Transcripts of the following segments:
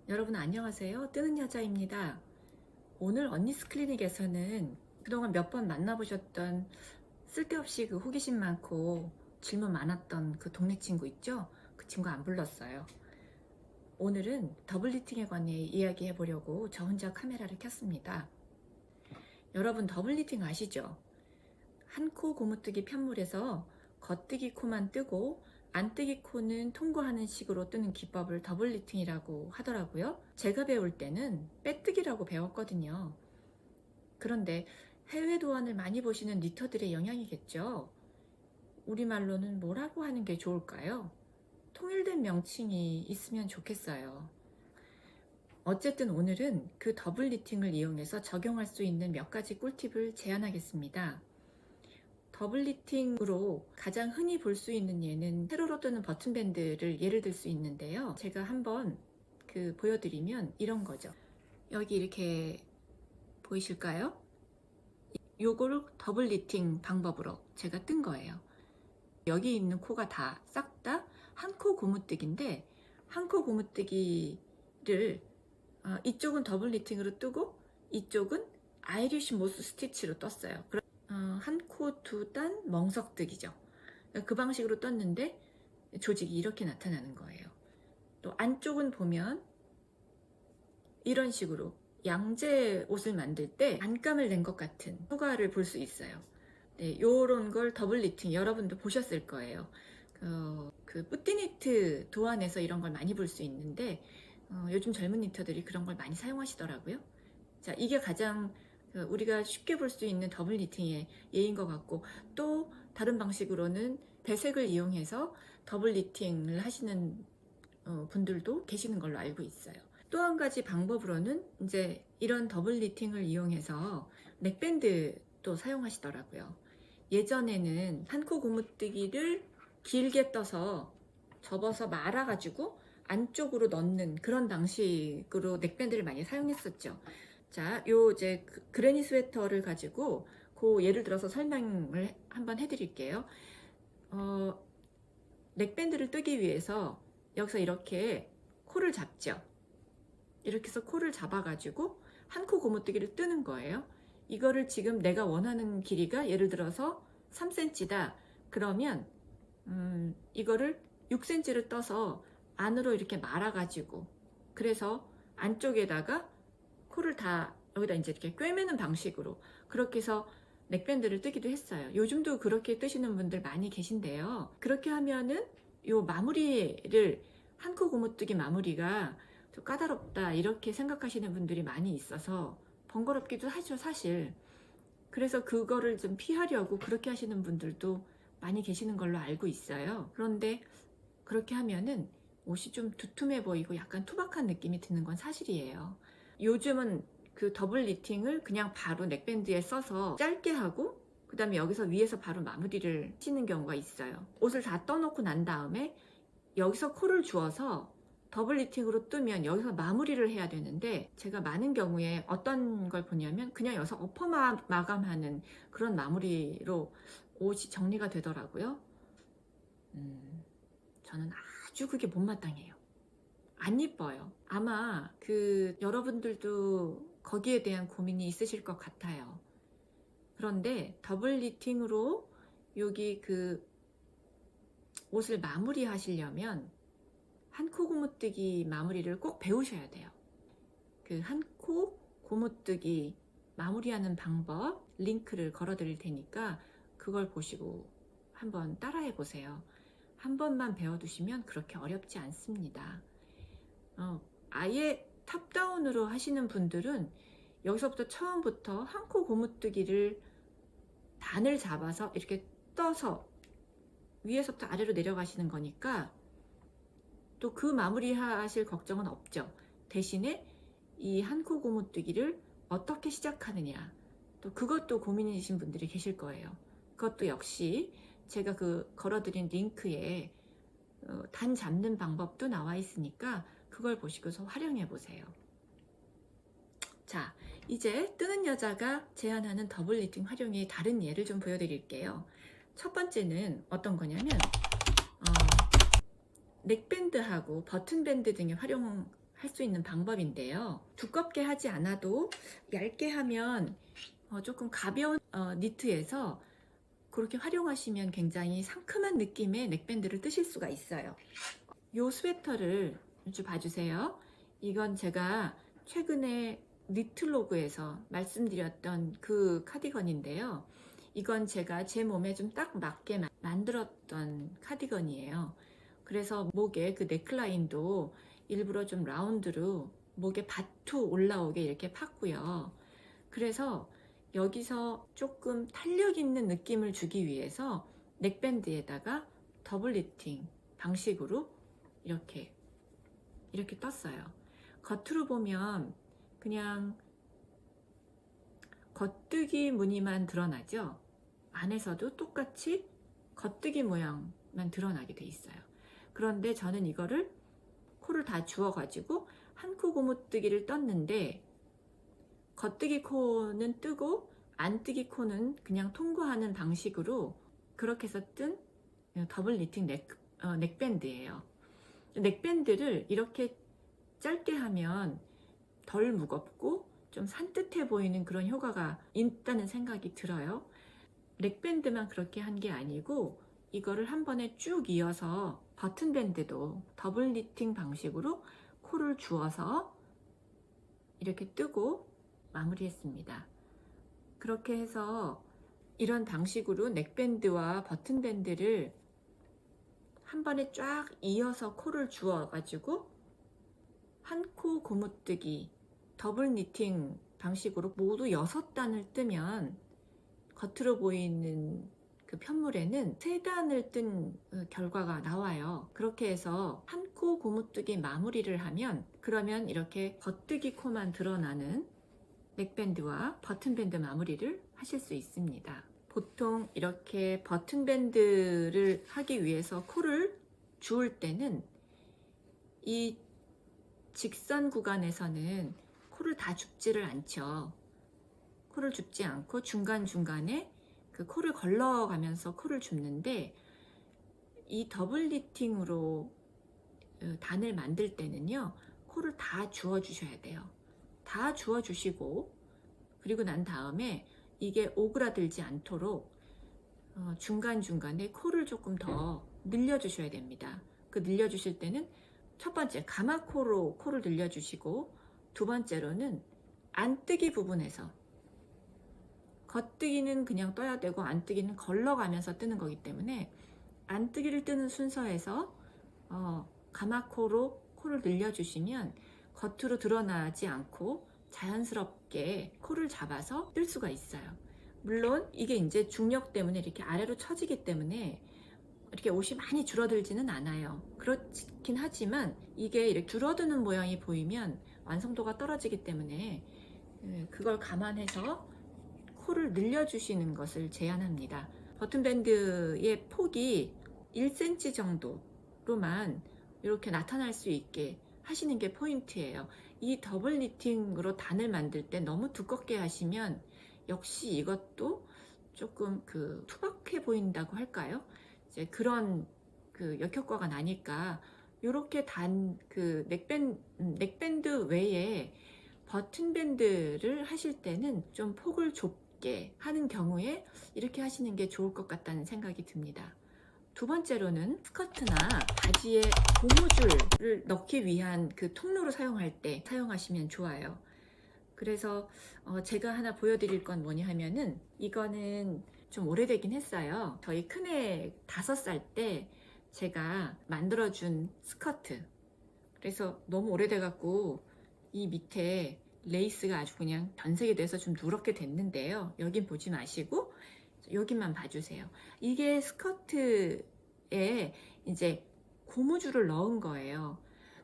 여러분 안녕하세요. 뜨는 여자입니다. 오늘 언니스 클리닉에서는 그동안 몇 번 만나보셨던 쓸데없이 그 호기심 많고 질문 많았던 그 동네 친구 있죠? 그 친구 안 불렀어요. 오늘은 더블 리팅에 관해 이야기해 보려고 저 혼자 카메라를 켰습니다. 여러분 더블 리팅 아시죠? 한 코 고무뜨기 편물에서 겉뜨기 코만 뜨고 안뜨기 코는 통과하는 식으로 뜨는 기법을 더블 리팅이라고 하더라고요. 제가 배울 때는 빼뜨기라고 배웠거든요. 그런데 해외 도안을 많이 보시는 니터들의 영향이겠죠. 우리말로는 뭐라고 하는 게 좋을까요? 통일된 명칭이 있으면 좋겠어요. 어쨌든 오늘은 그 더블 리팅을 이용해서 적용할 수 있는 몇 가지 꿀팁을 제안하겠습니다. 더블 리팅으로 가장 흔히 볼 수 있는 예는 세로로 뜨는 버튼 밴드를 예를 들 수 있는데요. 제가 한번 보여드리면 이런 거죠. 여기 이렇게 보이실까요? 요거를 더블 리팅 방법으로 제가 뜬 거예요. 여기 있는 코가 다 싹 다 한 코 고무뜨기인데 한 코 고무뜨기를 이쪽은 더블 리팅으로 뜨고 이쪽은 아이리쉬 모스 스티치로 떴어요. 한 코 두 단 멍석뜨기죠. 그 방식으로 떴는데 조직이 이렇게 나타나는 거예요. 또 안쪽은 보면 이런 식으로 양재 옷을 만들 때 안감을 낸 것 같은 효과를 볼 수 있어요. 네, 요런 걸 더블 리팅 여러분도 보셨을 거예요. 그 뿌띠니트 도안에서 이런 걸 많이 볼 수 있는데 요즘 젊은 니터들이 그런 걸 많이 사용하시더라고요. 자, 이게 가장 우리가 쉽게 볼 수 있는 더블 리팅의 예인 것 같고, 또 다른 방식으로는 배색을 이용해서 더블 리팅을 하시는 분들도 계시는 걸로 알고 있어요. 또 한 가지 방법으로는 이제 이런 더블 리팅을 이용해서 넥밴드도 사용하시더라고요. 예전에는 한 코 고무뜨기를 길게 떠서 접어서 말아가지고 안쪽으로 넣는 그런 방식으로 넥밴드를 많이 사용했었죠. 자, 요 이제 그레니 스웨터를 가지고 예를 들어서 설명을 한번 해드릴게요. 넥밴드를 뜨기 위해서 여기서 이렇게 코를 잡죠. 이렇게 해서 코를 잡아가지고 한 코 고무뜨기를 뜨는 거예요. 이거를 지금 내가 원하는 길이가 예를 들어서 3cm다. 그러면 이거를 6cm를 떠서 안으로 이렇게 말아가지고, 그래서 안쪽에다가 코를 다 여기다 이제 이렇게 꿰매는 방식으로 그렇게 해서 넥밴드를 뜨기도 했어요. 요즘도 그렇게 뜨시는 분들 많이 계신데요. 그렇게 하면은 요 마무리를 한 코 고무뜨기 마무리가 좀 까다롭다 이렇게 생각하시는 분들이 많이 있어서 번거롭기도 하죠, 사실. 그래서 그거를 좀 피하려고 그렇게 하시는 분들도 많이 계시는 걸로 알고 있어요. 그런데 그렇게 하면은 옷이 좀 두툼해 보이고 약간 투박한 느낌이 드는 건 사실이에요. 요즘은 그 더블 리팅을 그냥 바로 넥밴드에 써서 짧게 하고 그 다음에 여기서 위에서 바로 마무리를 치는 경우가 있어요. 옷을 다 떠놓고 난 다음에 여기서 코를 주어서 더블 리팅으로 뜨면 여기서 마무리를 해야 되는데, 제가 많은 경우에 어떤 걸 보냐면 그냥 여기서 엎어 마감하는 그런 마무리로 옷이 정리가 되더라고요. 저는 아주 그게 못마땅해요. 안 이뻐요. 아마 여러분들도 거기에 대한 고민이 있으실 것 같아요. 그런데 더블 리팅으로 여기 옷을 마무리 하시려면 한 코 고무뜨기 마무리를 꼭 배우셔야 돼요. 한 코 고무뜨기 마무리하는 방법 링크를 걸어 드릴 테니까 그걸 보시고 한번 따라해 보세요. 한 번만 배워두시면 그렇게 어렵지 않습니다. 아예 탑다운으로 하시는 분들은 여기서부터 처음부터 한 코 고무뜨기를 단을 잡아서 이렇게 떠서 위에서부터 아래로 내려가시는 거니까 또 그 마무리 하실 걱정은 없죠. 대신에 이 한 코 고무뜨기를 어떻게 시작하느냐, 또 그것도 고민이신 분들이 계실 거예요. 그것도 역시 제가 걸어드린 링크에 단 잡는 방법도 나와 있으니까 그걸 보시고서 활용해 보세요. 자, 이제 뜨는 여자가 제안하는 더블 리팅 활용의 다른 예를 좀 보여드릴게요. 첫 번째는 어떤 거냐면 넥밴드하고 버튼밴드 등에 활용하는 할 수 있는 방법인데요. 두껍게 하지 않아도 얇게 하면 조금 가벼운 니트에서 그렇게 활용하시면 굉장히 상큼한 느낌의 넥밴드를 뜨실 수가 있어요. 이 스웨터를 좀 봐주세요. 이건 제가 최근에 니트로그에서 말씀드렸던 그 카디건인데요. 이건 제가 제 몸에 좀 딱 맞게 만들었던 카디건이에요. 그래서 목에 그 넥라인도 일부러 좀 라운드로 목에 바투 올라오게 이렇게 팠고요. 그래서 여기서 조금 탄력 있는 느낌을 주기 위해서 넥밴드에다가 더블 니팅 방식으로 이렇게 떴어요. 겉으로 보면 그냥 겉뜨기 무늬만 드러나죠. 안에서도 똑같이 겉뜨기 모양만 드러나게 돼 있어요. 그런데 저는 이거를 코를 다 주워 가지고 한 코 고무뜨기를 떴는데, 겉뜨기 코는 뜨고 안뜨기 코는 그냥 통과하는 방식으로 그렇게 해서 뜬 더블 니팅 넥밴드예요. 넥밴드를 이렇게 짧게 하면 덜 무겁고 좀 산뜻해 보이는 그런 효과가 있다는 생각이 들어요. 넥밴드만 그렇게 한 게 아니고 이거를 한 번에 쭉 이어서 버튼밴드도 더블 니팅 방식으로 코를 주어서 이렇게 뜨고 마무리했습니다. 그렇게 해서 이런 방식으로 넥밴드와 버튼밴드를 한 번에 쫙 이어서 코를 주어 가지고 한 코 고무뜨기 더블 니팅 방식으로 모두 6단을 뜨면 겉으로 보이는 그 편물에는 3단을 뜬 결과가 나와요. 그렇게 해서 한 코 고무뜨기 마무리를 하면, 그러면 이렇게 겉뜨기 코만 드러나는 넥밴드와 버튼밴드 마무리를 하실 수 있습니다. 보통 이렇게 버튼밴드를 하기 위해서 코를 주울 때는 이 직선 구간에서는 코를 다 줍지를 않죠. 코를 줍지 않고 중간중간에 그 코를 걸러가면서 코를 줍는데, 이 더블 니팅으로 단을 만들 때는요, 코를 다 주워 주셔야 돼요. 다 주워 주시고, 그리고 난 다음에 이게 오그라들지 않도록 중간중간에 코를 조금 더 늘려주셔야 됩니다. 그 늘려주실 때는 첫 번째 가마코로 코를 늘려주시고, 두 번째로는 안뜨기 부분에서, 겉뜨기는 그냥 떠야 되고 안뜨기는 걸러가면서 뜨는 거기 때문에 안뜨기를 뜨는 순서에서 가마코로 코를 늘려주시면 겉으로 드러나지 않고 자연스럽게 코를 잡아서 뜰 수가 있어요. 물론 이게 이제 중력 때문에 이렇게 아래로 처지기 때문에 이렇게 옷이 많이 줄어들지는 않아요. 그렇긴 하지만 이게 이렇게 줄어드는 모양이 보이면 완성도가 떨어지기 때문에 그걸 감안해서 코를 늘려주시는 것을 제안합니다. 버튼밴드의 폭이 1cm 정도로만 이렇게 나타날 수 있게 하시는 게 포인트예요. 이 더블 니팅으로 단을 만들 때 너무 두껍게 하시면 역시 이것도 조금 투박해 보인다고 할까요? 이제 그런 역효과가 나니까 이렇게 넥밴드 외에 버튼밴드를 하실 때는 좀 폭을 좁게 하는 경우에 이렇게 하시는 게 좋을 것 같다는 생각이 듭니다. 두 번째로는 스커트나 바지에 고무줄을 넣기 위한 그 통로를 사용할 때 사용하시면 좋아요. 그래서 제가 하나 보여드릴 건 뭐냐 하면은, 이거는 좀 오래되긴 했어요. 저희 큰애 5살 때 제가 만들어준 스커트. 그래서 너무 오래돼갖고 이 밑에 레이스가 아주 그냥 변색이 돼서 좀 누렇게 됐는데요. 여긴 보지 마시고 여기만 봐주세요. 이게 스커트에 이제 고무줄을 넣은 거예요.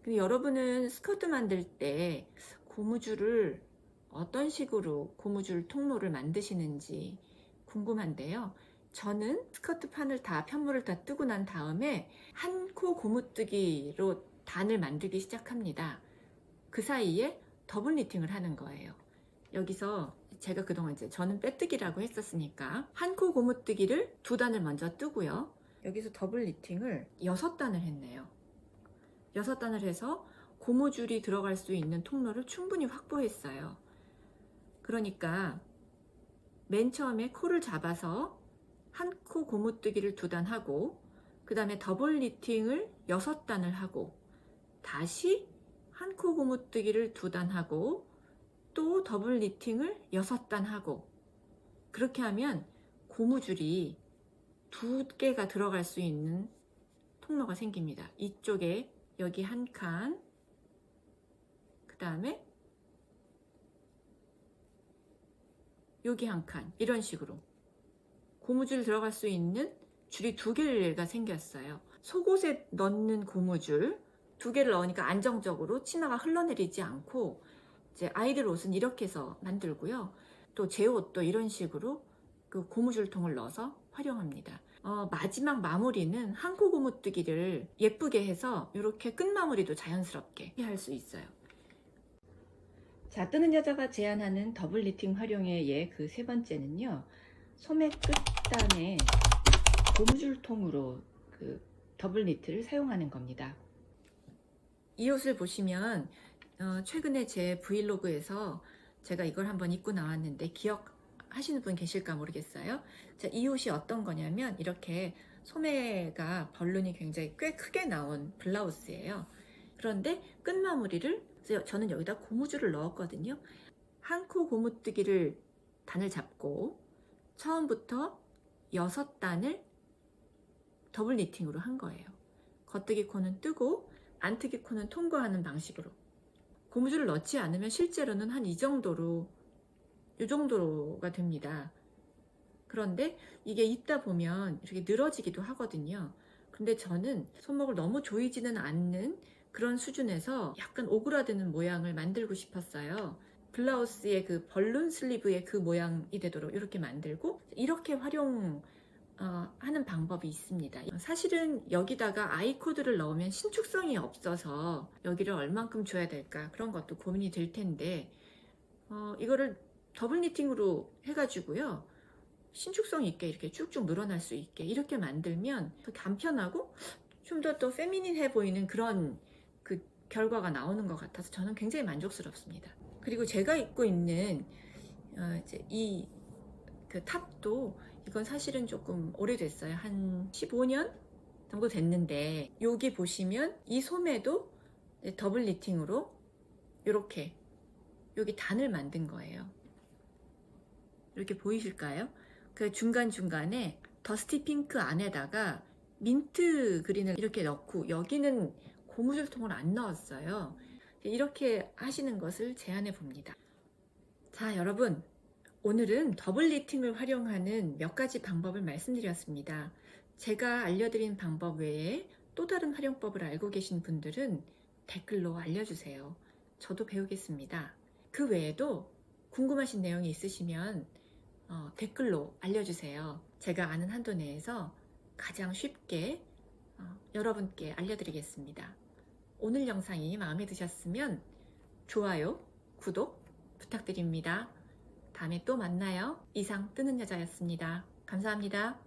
근데 여러분은 스커트 만들 때 고무줄을 어떤 식으로 고무줄 통로를 만드시는지 궁금한데요. 저는 스커트 판을 편물을 다 뜨고 난 다음에 한 코 고무뜨기로 단을 만들기 시작합니다. 그 사이에 더블 니팅을 하는 거예요. 여기서 제가 그동안 저는 빼뜨기라고 했었으니까 한 코 고무뜨기를 2단을 먼저 뜨고요. 여기서 더블 니팅을 6단을 했네요. 6단을 해서 고무줄이 들어갈 수 있는 통로를 충분히 확보했어요. 그러니까 맨 처음에 코를 잡아서 한 코 고무뜨기를 2단 하고, 그 다음에 더블 니팅을 6단을 하고, 다시 한 코 고무뜨기를 2단 하고, 또 더블 니팅을 6단 하고, 그렇게 하면 고무줄이 2개가 들어갈 수 있는 통로가 생깁니다. 이쪽에 여기 한 칸, 그 다음에 여기 한 칸, 이런 식으로 고무줄 들어갈 수 있는 줄이 2개가 생겼어요. 속옷에 넣는 고무줄 2개를 넣으니까 안정적으로 치마가 흘러내리지 않고, 이제 아이들 옷은 이렇게 해서 만들고요. 또 제 옷도 이런 식으로 그 고무줄통을 넣어서 활용합니다. 마지막 마무리는 한 코 고무뜨기를 예쁘게 해서 이렇게 끝 마무리도 자연스럽게 할 수 있어요. 자, 뜨는 여자가 제안하는 더블 니팅 활용의 예, 그 3번째는요, 소매 끝단에 고무줄통으로 그 더블 니트를 사용하는 겁니다. 이 옷을 보시면 최근에 제 브이로그에서 제가 이걸 한번 입고 나왔는데 기억하시는 분 계실까 모르겠어요. 자, 이 옷이 어떤 거냐면 이렇게 소매가 벌룬이 굉장히 꽤 크게 나온 블라우스예요. 그런데 끝마무리를 저는 여기다 고무줄을 넣었거든요. 한 코 고무뜨기를 단을 잡고 처음부터 6단을 더블 니팅으로 한 거예요. 겉뜨기 코는 뜨고 안뜨기 코는 통과하는 방식으로. 고무줄을 넣지 않으면 실제로는 한 이 정도가 됩니다. 그런데 이게 입다 보면 이렇게 늘어지기도 하거든요. 근데 저는 손목을 너무 조이지는 않는 그런 수준에서 약간 오그라드는 모양을 만들고 싶었어요. 블라우스의 그 벌룬 슬리브의 그 모양이 되도록 이렇게 만들고, 이렇게 활용하는 방법이 있습니다. 사실은 여기다가 아이코드를 넣으면 신축성이 없어서 여기를 얼만큼 줘야 될까, 그런 것도 고민이 될 텐데, 이거를 더블 니팅으로 해가지고요, 신축성 있게 이렇게 쭉쭉 늘어날 수 있게 이렇게 만들면 더 간편하고 좀 더 페미닌해 보이는 그런 그 결과가 나오는 것 같아서 저는 굉장히 만족스럽습니다. 그리고 제가 입고 있는 이제 이 그 탑도, 이건 사실은 조금 오래됐어요. 한 15년 정도 됐는데, 여기 보시면 이 소매도 더블 니팅으로 이렇게 여기 단을 만든 거예요. 이렇게 보이실까요? 그 중간중간에 더스티 핑크 안에다가 민트 그린을 이렇게 넣고, 여기는 고무줄통을 안 넣었어요. 이렇게 하시는 것을 제안해 봅니다. 자, 여러분, 오늘은 더블 니팅을 활용하는 몇 가지 방법을 말씀드렸습니다. 제가 알려드린 방법 외에 또 다른 활용법을 알고 계신 분들은 댓글로 알려주세요. 저도 배우겠습니다. 그 외에도 궁금하신 내용이 있으시면 댓글로 알려주세요. 제가 아는 한도 내에서 가장 쉽게 여러분께 알려드리겠습니다. 오늘 영상이 마음에 드셨으면 좋아요, 구독 부탁드립니다. 다음에 또 만나요. 이상 뜨는 여자였습니다. 감사합니다.